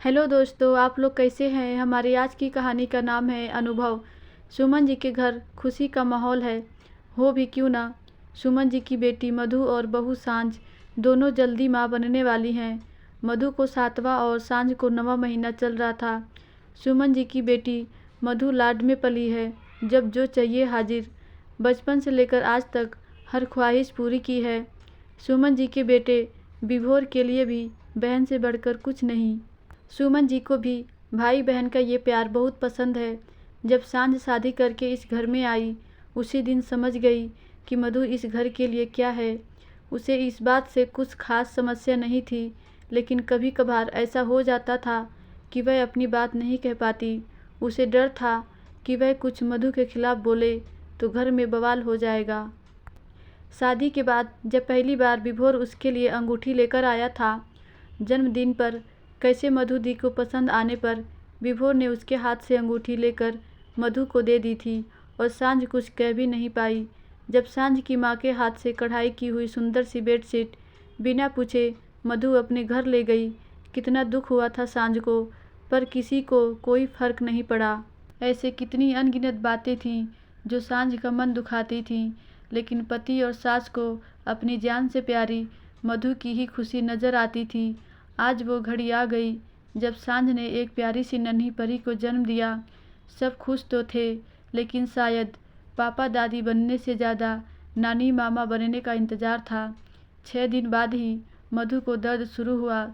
Hello दोस्तों, आप लोग कैसे हैं। हमारी आज की कहानी का नाम है अनुभव। सुमन जी के घर खुशी का माहौल है, हो भी क्यों ना। सुमन जी की बेटी मधु और बहू सांझ दोनों जल्दी माँ बनने वाली हैं। मधु को 7वां और सांझ को 9वां महीना चल रहा था। सुमन जी की बेटी मधु लाड में पली है, जब जो चाहिए हाजिर। बचपन से लेकर आज तक हर ख्वाहिश पूरी की है। सुमन जी के बेटे विभोर के लिए भी बहन से बढ़कर कुछ नहीं। सुमन जी को भी भाई बहन का ये प्यार बहुत पसंद है। जब सांझ शादी करके इस घर में आई, उसी दिन समझ गई कि मधु इस घर के लिए क्या है। उसे इस बात से कुछ खास समस्या नहीं थी, लेकिन कभी कभार ऐसा हो जाता था कि वह अपनी बात नहीं कह पाती। उसे डर था कि वह कुछ मधु के खिलाफ बोले तो घर में बवाल हो जाएगा। शादी के बाद जब पहली बार विभोर उसके लिए अंगूठी लेकर आया था, जन्मदिन पर कैसे मधु दी को पसंद आने पर विभोर ने उसके हाथ से अंगूठी लेकर मधु को दे दी थी और सांझ कुछ कह भी नहीं पाई। जब सांझ की माँ के हाथ से कढ़ाई की हुई सुंदर सी बेडशीट बिना पूछे मधु अपने घर ले गई, कितना दुख हुआ था सांझ को, पर किसी को कोई फर्क नहीं पड़ा। ऐसे कितनी अनगिनत बातें थीं जो सांझ का मन दुखाती थीं, लेकिन पति और सास को अपनी जान से प्यारी मधु की ही खुशी नजर आती थी। आज वो घड़ी आ गई जब सांझ ने एक प्यारी सी नन्ही परी को जन्म दिया। सब खुश तो थे, लेकिन शायद पापा दादी बनने से ज़्यादा नानी मामा बनने का इंतज़ार था। 6 दिन बाद ही मधु को दर्द शुरू हुआ।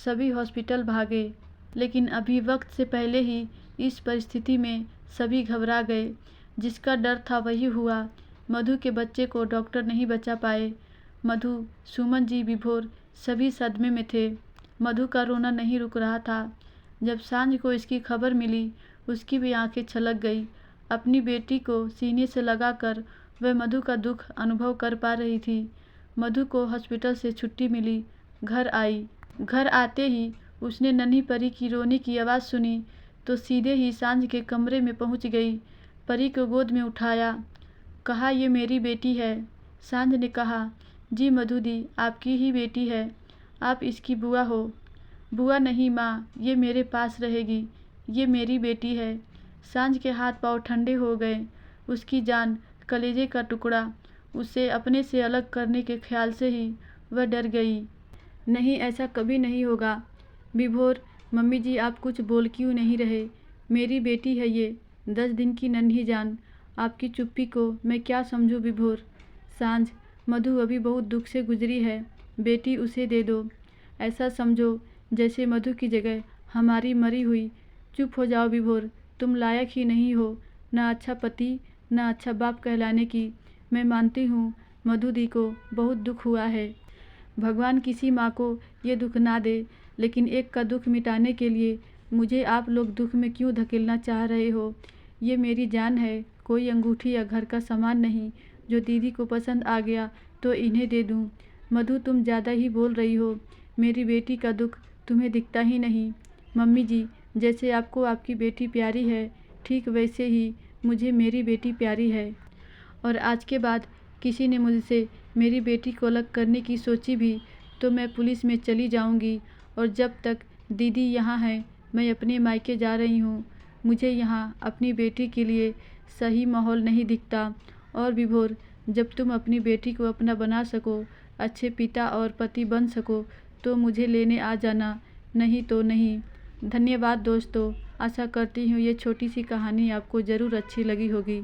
सभी हॉस्पिटल भागे, लेकिन अभी वक्त से पहले ही इस परिस्थिति में सभी घबरा गए। जिसका डर था वही हुआ। मधु के बच्चे को डॉक्टर नहीं बचा पाए। मधु, सुमन जी, विभोर सभी सदमे में थे। मधु का रोना नहीं रुक रहा था। जब सांझ को इसकी खबर मिली, उसकी भी आंखें छलक गई। अपनी बेटी को सीने से लगाकर वह मधु का दुख अनुभव कर पा रही थी। मधु को हॉस्पिटल से छुट्टी मिली, घर आई। घर आते ही उसने नन्ही परी की रोने की आवाज़ सुनी तो सीधे ही सांझ के कमरे में पहुंच गई। परी को गोद में उठाया, कहा, ये मेरी बेटी है। सांझ ने कहा, जी मधु दी, आपकी ही बेटी है, आप इसकी बुआ हो। बुआ नहीं माँ, ये मेरे पास रहेगी, ये मेरी बेटी है। सांझ के हाथ पांव ठंडे हो गए। उसकी जान, कलेजे का टुकड़ा, उसे अपने से अलग करने के ख्याल से ही वह डर गई। नहीं, ऐसा कभी नहीं होगा। विभोर, मम्मी जी आप कुछ बोल क्यों नहीं रहे। मेरी बेटी है ये, 10 दिन की नन्ही जान। आपकी चुप्पी को मैं क्या समझूं विभोर। सांझ, मधु अभी बहुत दुख से गुजरी है, बेटी उसे दे दो। ऐसा समझो जैसे मधु की जगह हमारी मरी हुई। चुप हो जाओ विभोर, तुम लायक ही नहीं हो, ना अच्छा पति ना अच्छा बाप कहलाने की। मैं मानती हूँ मधु दी को बहुत दुख हुआ है। भगवान किसी माँ को ये दुख ना दे, लेकिन एक का दुख मिटाने के लिए मुझे आप लोग दुख में क्यों धकेलना चाह रहे हो। ये मेरी जान है, कोई अंगूठी या घर का सामान नहीं। जो दीदी को पसंद आ गया तो इन्हें दे दूँ। मधु, तुम ज़्यादा ही बोल रही हो। मेरी बेटी का दुख तुम्हें दिखता ही नहीं। मम्मी जी, जैसे आपको आपकी बेटी प्यारी है, ठीक वैसे ही मुझे मेरी बेटी प्यारी है। और आज के बाद किसी ने मुझसे मेरी बेटी को अलग करने की सोची भी तो मैं पुलिस में चली जाऊंगी। और जब तक दीदी यहाँ है, मैं अपने मायके जा रही हूँ। मुझे यहाँ अपनी बेटी के लिए सही माहौल नहीं दिखता। और विभोर, जब तुम अपनी बेटी को अपना बना सको, अच्छे पिता और पति बन सको, तो मुझे लेने आ जाना, नहीं तो नहीं। धन्यवाद दोस्तों, आशा करती हूँ ये छोटी सी कहानी आपको ज़रूर अच्छी लगी होगी।